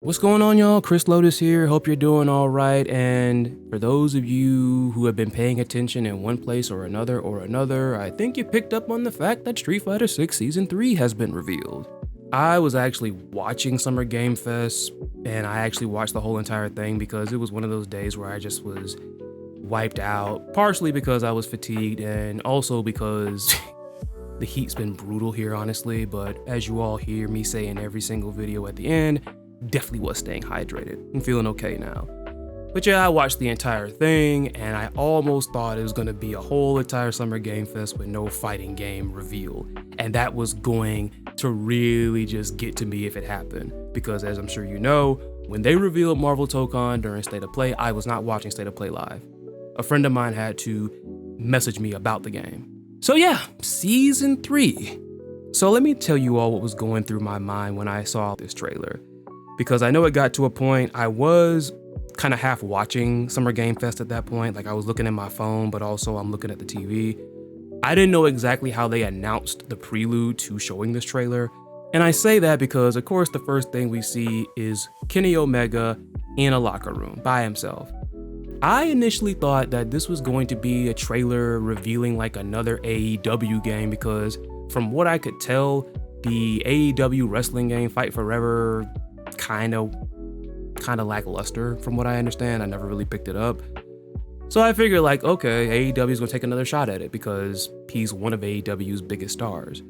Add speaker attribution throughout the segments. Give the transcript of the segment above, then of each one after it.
Speaker 1: What's going on, y'all? Chris Lotus here. Hope you're doing all right. And for those of you who have been paying attention in one place or another, I think you picked up on the fact that Street Fighter 6 Season 3 has been revealed. I was actually watching Summer Game Fest, and I actually watched the whole entire thing because it was one of those days where I just was wiped out, partially because I was fatigued and also because the heat's been brutal here, honestly. But as you all hear me say in every single video at the end, definitely was staying hydrated. I'm feeling okay now. But yeah, I watched the entire thing and I almost thought it was gonna be a whole entire Summer Game Fest with no fighting game reveal. And that was going to really just get to me if it happened. Because as I'm sure you know, when they revealed Marvel Tokon during State of Play, I was not watching State of Play live. A friend of mine had to message me about the game. So yeah, Season 3. So let me tell you all what was going through my mind when I saw this trailer. Because I know it got to a point, I was kind of half watching Summer Game Fest at that point. Like I was looking at my phone, but also I'm looking at the TV. I didn't know exactly how they announced the prelude to showing this trailer. And I say that because of course the first thing we see is Kenny Omega in a locker room by himself. I initially thought that this was going to be a trailer revealing like another AEW game because from what I could tell, the AEW wrestling game Fight Forever kind of lackluster from what I understand. I never really picked it up. So I figured like, okay, AEW is gonna take another shot at it because he's one of AEW's biggest stars.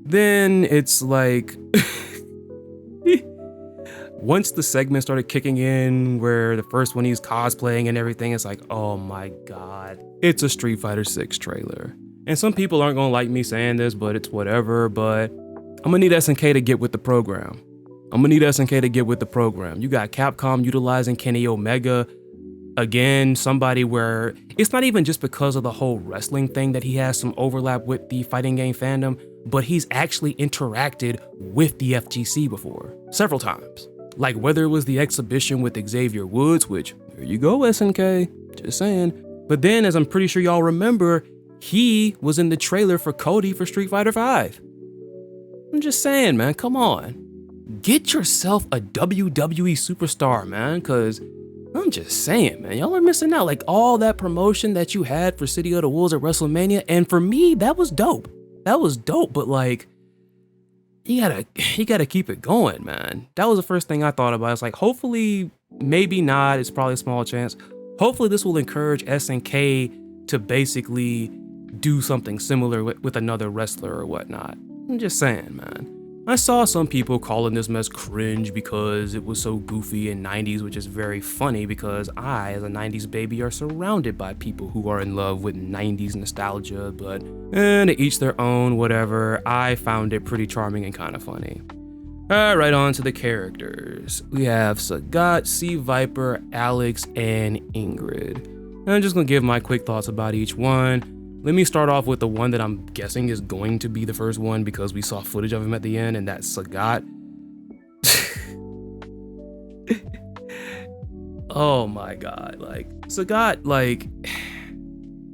Speaker 1: Then it's like, once the segment started kicking in where the first one he's cosplaying and everything, it's like, oh my God, it's a Street Fighter 6 trailer. And some people aren't gonna like me saying this, but it's whatever, but I'm gonna need SNK to get with the program. You got Capcom utilizing Kenny Omega. Again, somebody where it's not even just because of the whole wrestling thing that he has some overlap with the fighting game fandom, but he's actually interacted with the FGC before, several times. Like whether it was the exhibition with Xavier Woods, which, there you go, SNK, just saying. But then, as I'm pretty sure y'all remember, he was in the trailer for Cody for Street Fighter V. I'm just saying, man, come on. Get yourself a WWE superstar, man, because I'm just saying, man, y'all are missing out. Like all that promotion that you had for City of the Wolves at WrestleMania, and for me, that was dope. But like, you gotta keep it going, man. That was the first thing I thought about. It's like, hopefully, maybe not, it's probably a small chance. Hopefully this will encourage SNK to basically do something similar with another wrestler or whatnot. I'm just saying, man. I saw some people calling this mess cringe because it was so goofy in 90s, which is very funny because I, as a 90s baby, are surrounded by people who are in love with 90s nostalgia, but to each their own, whatever. I found it pretty charming and kind of funny. Right on to the characters. We have Sagat, Sea Viper, Alex, and Ingrid. And I'm just gonna give my quick thoughts about each one. Let me start off with the one that I'm guessing is going to be the first one because we saw footage of him at the end, and that's Sagat. Oh my God, like Sagat, like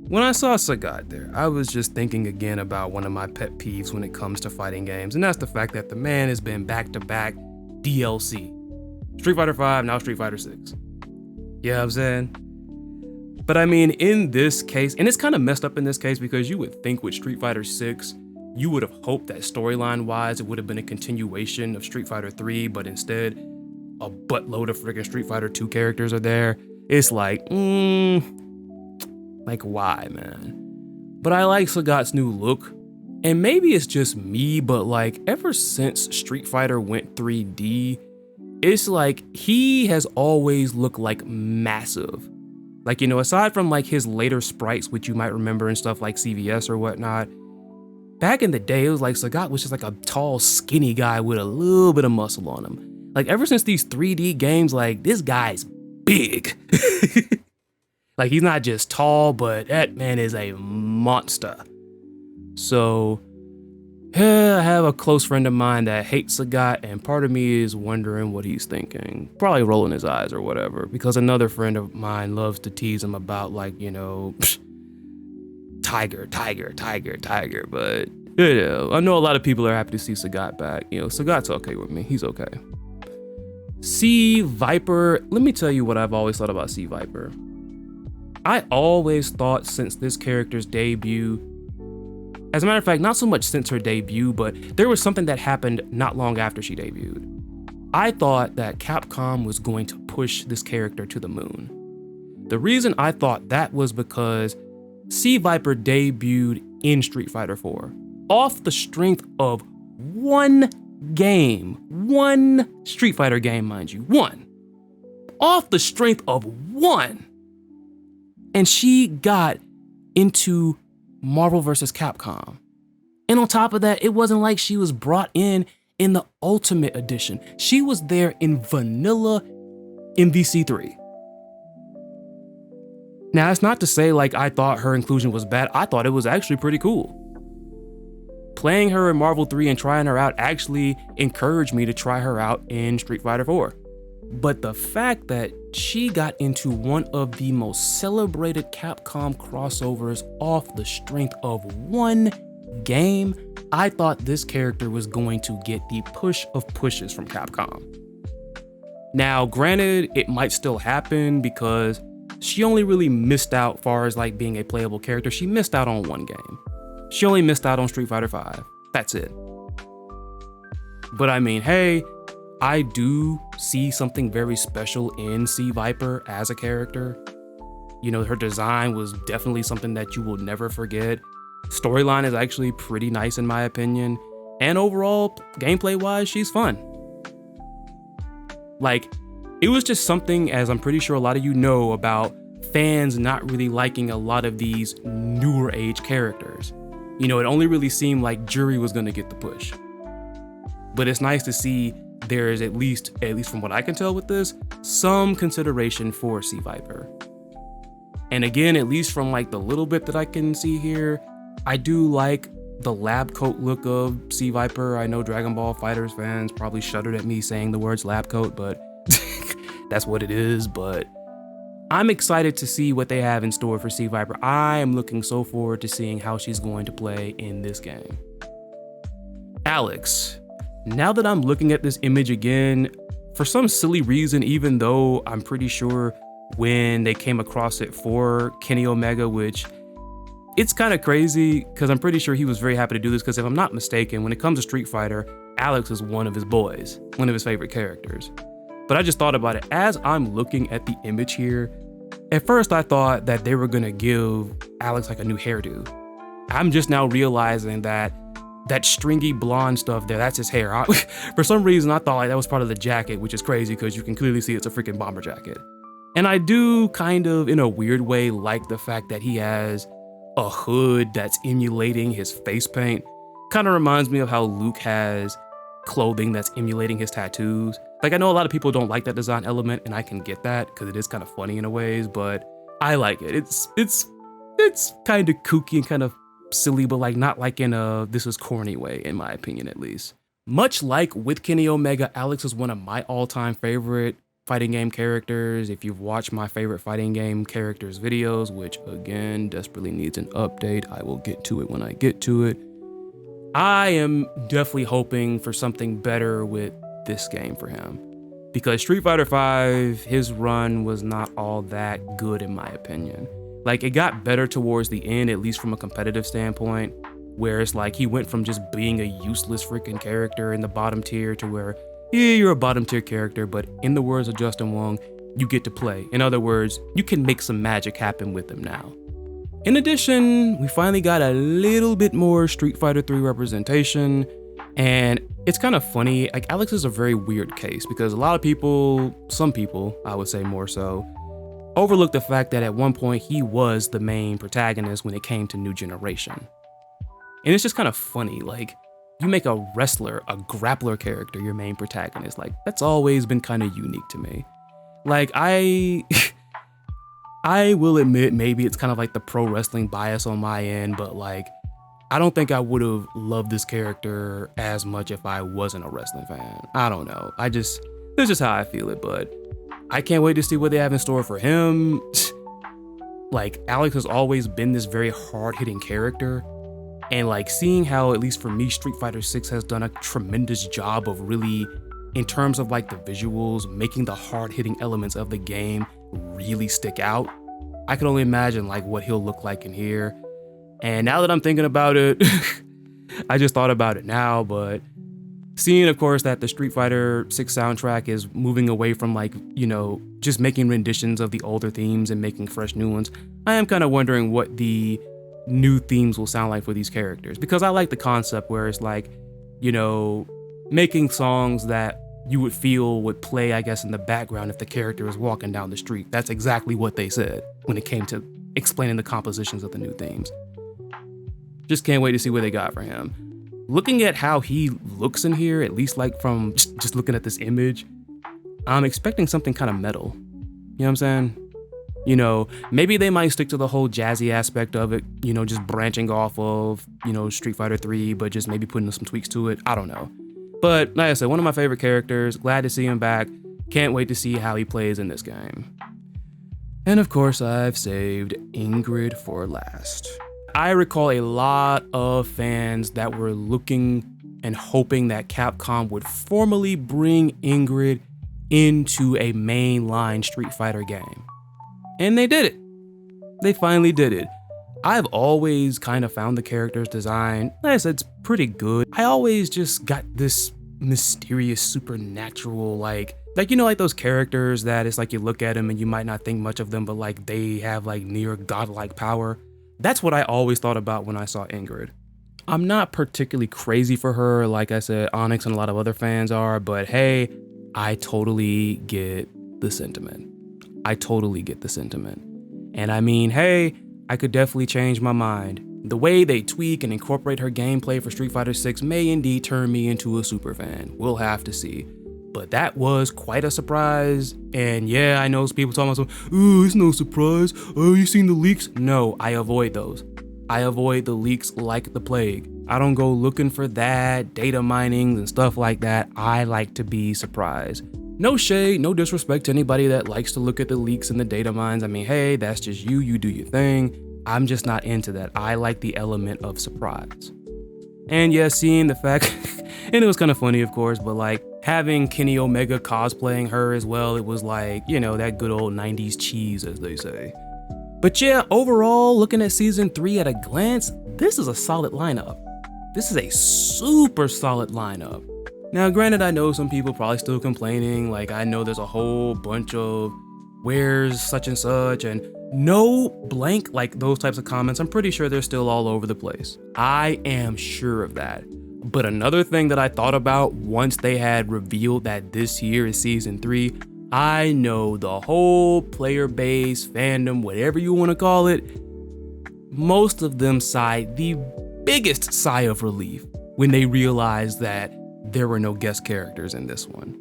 Speaker 1: when I saw Sagat there, I was just thinking again about one of my pet peeves when it comes to fighting games, and that's the fact that the man has been back-to-back DLC. Street Fighter V, now Street Fighter 6. You know what I'm saying? But I mean, in this case, and it's kind of messed up in this case because you would think with Street Fighter 6, you would have hoped that storyline-wise, it would have been a continuation of Street Fighter 3, but instead, a buttload of freaking Street Fighter 2 characters are there. It's like, like why, man? But I like Sagat's new look, and maybe it's just me, but like ever since Street Fighter went 3D, it's like he has always looked like massive. Like, you know, aside from like his later sprites, which you might remember and stuff like CVS or whatnot, back in the day, it was like Sagat was just like a tall, skinny guy with a little bit of muscle on him. Like ever since these 3D games, like this guy's big. Like he's not just tall, but that man is a monster. So I have a close friend of mine that hates Sagat, and part of me is wondering what he's thinking. Probably rolling his eyes or whatever, because another friend of mine loves to tease him about, like, you know, tiger, but, you know, I know a lot of people are happy to see Sagat back. You know, Sagat's okay with me. He's okay. C. Viper, let me tell you what I've always thought about C. Viper. I always thought since this character's debut, as a matter of fact, not so much since her debut, but there was something that happened not long after she debuted. I thought that Capcom was going to push this character to the moon. The reason I thought that was because C. Viper debuted in Street Fighter 4 off the strength of one game, one Street Fighter game, mind you, one. Off the strength of one. And she got into Marvel vs. Capcom. And on top of that, it wasn't like she was brought in the Ultimate Edition. She was there in vanilla MVC3. Now, it's not to say like I thought her inclusion was bad. I thought it was actually pretty cool. Playing her in Marvel 3 and trying her out actually encouraged me to try her out in Street Fighter 4. But the fact that she got into one of the most celebrated Capcom crossovers off the strength of one game, I thought this character was going to get the push of pushes from Capcom. Now, granted, it might still happen because she only really missed out far as like being a playable character. She missed out on one game. She only missed out on Street Fighter 5. That's it. But I mean, hey, I do see something very special in C. Viper as a character. You know, her design was definitely something that you will never forget. Storyline is actually pretty nice in my opinion. And overall, gameplay-wise, she's fun. Like, it was just something, as I'm pretty sure a lot of you know, about fans not really liking a lot of these newer age characters. You know, it only really seemed like Juri was gonna get the push. But it's nice to see there is at least from what I can tell with this, some consideration for C. Viper. And again, at least from like the little bit that I can see here, I do like the lab coat look of C. Viper. I know Dragon Ball FighterZ fans probably shuddered at me saying the words lab coat, but that's what it is. But I'm excited to see what they have in store for C. Viper. I am looking so forward to seeing how she's going to play in this game. Alex. Now that I'm looking at this image again, for some silly reason, even though I'm pretty sure when they came across it for Kenny Omega, which it's kind of crazy because I'm pretty sure he was very happy to do this because if I'm not mistaken, when it comes to Street Fighter, Alex is one of his boys, one of his favorite characters. But I just thought about it as I'm looking at the image here. At first I thought that they were gonna give Alex like a new hairdo. I'm just now realizing that stringy blonde stuff there, that's his hair. For some reason, I thought like that was part of the jacket, which is crazy because you can clearly see it's a freaking bomber jacket. And I do kind of, in a weird way, like the fact that he has a hood that's emulating his face paint. Kind of reminds me of how Luke has clothing that's emulating his tattoos. Like, I know a lot of people don't like that design element, and I can get that because it is kind of funny in a ways, but I like it. It's kind of kooky and kind of silly, but like not like in a this is corny way, in my opinion at least. Much like with Kenny Omega, Alex is one of my all-time favorite fighting game characters. If you've watched my favorite fighting game characters videos, which again desperately needs an update, I will get to it when I get to it. I am definitely hoping for something better with this game for him, because Street Fighter V, his run was not all that good in my opinion. Like, it got better towards the end, at least from a competitive standpoint, where it's like he went from just being a useless freaking character in the bottom tier to where, yeah, you're a bottom tier character, but in the words of Justin Wong, you get to play. In other words, you can make some magic happen with him now. In addition, we finally got a little bit more Street Fighter 3 representation, and it's kind of funny. Like, Alex is a very weird case because a lot of people, some people, I would say more so, overlooked the fact that at one point he was the main protagonist when it came to New Generation. And it's just kind of funny, like, you make a wrestler, a grappler character, your main protagonist. Like, that's always been kind of unique to me. Like, I will admit maybe it's kind of like the pro wrestling bias on my end, but like, I don't think I would have loved this character as much if I wasn't a wrestling fan. I don't know. That's just how I feel it, but I can't wait to see what they have in store for him. Like, Alex has always been this very hard-hitting character, and like seeing how, at least for me, Street Fighter 6 has done a tremendous job of really in terms of like the visuals, making the hard-hitting elements of the game really stick out. I can only imagine like what he'll look like in here. And now that I'm thinking about it, I just thought about it now, but seeing, of course, that the Street Fighter 6 soundtrack is moving away from like, just making renditions of the older themes and making fresh new ones, I am kind of wondering what the new themes will sound like for these characters. Because I like the concept where it's like, making songs that you would feel would play, I guess, in the background if the character is walking down the street. That's exactly what they said when it came to explaining the compositions of the new themes. Just can't wait to see what they got for him. Looking at how he looks in here, at least like from just looking at this image, I'm expecting something kind of metal. You know what I'm saying? Maybe they might stick to the whole jazzy aspect of it, just branching off of, Street Fighter 3, but just maybe putting some tweaks to it. I don't know. But like I said, one of my favorite characters, glad to see him back. Can't wait to see how he plays in this game. And of course, I've saved Ingrid for last. I recall a lot of fans that were looking and hoping that Capcom would formally bring Ingrid into a mainline Street Fighter game. And they did it. They finally did it. I've always kind of found the character's design, like I said, it's pretty good. I always just got this mysterious, supernatural, like those characters that it's like you look at them and you might not think much of them, but like they have like near godlike power. That's what I always thought about when I saw Ingrid. I'm not particularly crazy for her, like I said, Onyx and a lot of other fans are, but hey, I totally get the sentiment. And I mean, hey, I could definitely change my mind. The way they tweak and incorporate her gameplay for Street Fighter 6 may indeed turn me into a super fan. We'll have to see. But that was quite a surprise. And yeah, I know people talking about oh, it's no surprise. Oh, you seen the leaks? No, I avoid those. I avoid the leaks like the plague. I don't go looking for that, data mining and stuff like that. I like to be surprised. No shade, no disrespect to anybody that likes to look at the leaks and the data mines. I mean, hey, that's just you do your thing. I'm just not into that. I like the element of surprise. And yeah, seeing the fact, and it was kind of funny, of course, but like having Kenny Omega cosplaying her as well, it was like, that good old 90s cheese, as they say. But yeah, overall, looking at season 3 at a glance, this is a solid lineup. This is a super solid lineup. Now, granted, I know some people probably still complaining, like I know there's a whole bunch of where's such and such and no blank, like those types of comments. I'm pretty sure they're still all over the place. I am sure of that. But another thing that I thought about once they had revealed that this here is season 3, I know the whole player base, fandom, whatever you want to call it, most of them sighed the biggest sigh of relief when they realized that there were no guest characters in this one.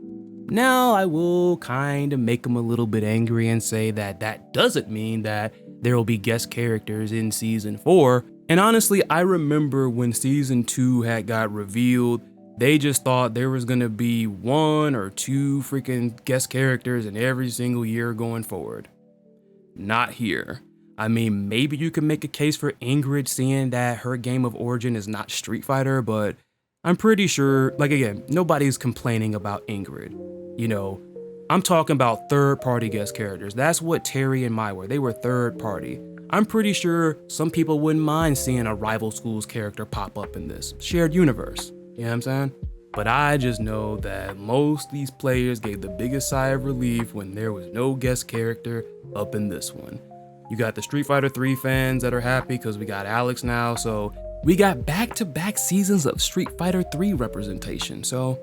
Speaker 1: Now, I will kind of make them a little bit angry and say that that doesn't mean that there will be guest characters in season 4. And honestly, I remember when season 2 had got revealed, they just thought there was gonna be 1 or 2 freaking guest characters in every single year going forward. Not here. I mean, maybe you can make a case for Ingrid seeing that her game of origin is not Street Fighter, but I'm pretty sure, like again, nobody's complaining about Ingrid. I'm talking about third-party guest characters. That's what Terry and Mai were. They were third-party. I'm pretty sure some people wouldn't mind seeing a rival school's character pop up in this shared universe. You know what I'm saying? But I just know that most of these players gave the biggest sigh of relief when there was no guest character up in this one. You got the Street Fighter 3 fans that are happy because we got Alex now, so we got back-to-back seasons of Street Fighter 3 representation, so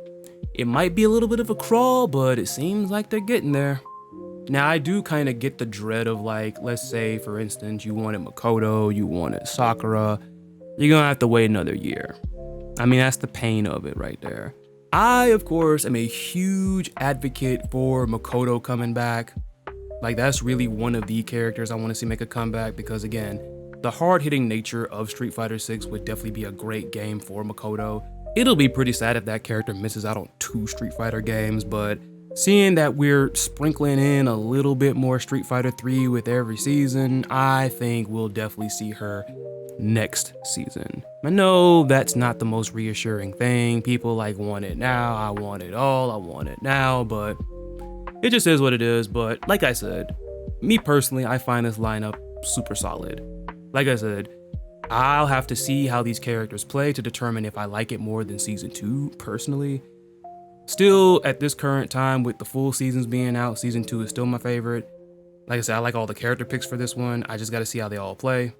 Speaker 1: it might be a little bit of a crawl, but it seems like they're getting there. Now, I do kind of get the dread of like, let's say, for instance, you wanted Makoto, you wanted Sakura, you're gonna have to wait another year. I mean, that's the pain of it right there. I, of course, am a huge advocate for Makoto coming back. Like, that's really one of the characters I want to see make a comeback because, again, the hard-hitting nature of Street Fighter 6 would definitely be a great game for Makoto. It'll be pretty sad if that character misses out on 2 Street Fighter games, but seeing that we're sprinkling in a little bit more Street Fighter 3 with every season, I think we'll definitely see her next season. I know that's not the most reassuring thing. People like want it now, I want it all, I want it now, but it just is what it is. But like I said, me personally, I find this lineup super solid. Like I said, I'll have to see how these characters play to determine if I like it more than season 2 personally. Still, at this current time, with the full seasons being out, season 2 is still my favorite. Like I said, I like all the character picks for this one. I just gotta see how they all play.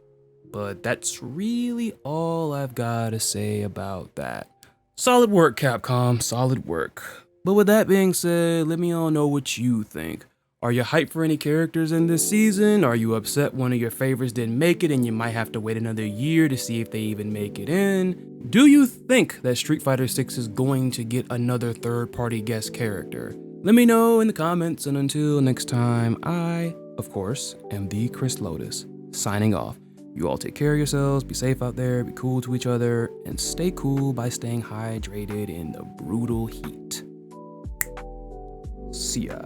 Speaker 1: But that's really all I've gotta say about that. Solid work, Capcom, solid work. But with that being said, let me all know what you think. Are you hyped for any characters in this season? Are you upset one of your favorites didn't make it and you might have to wait another year to see if they even make it in? Do you think that Street Fighter 6 is going to get another third-party guest character? Let me know in the comments, and until next time, I, of course, am the Chris Lotus, signing off. You all take care of yourselves, be safe out there, be cool to each other, and stay cool by staying hydrated in the brutal heat. See ya.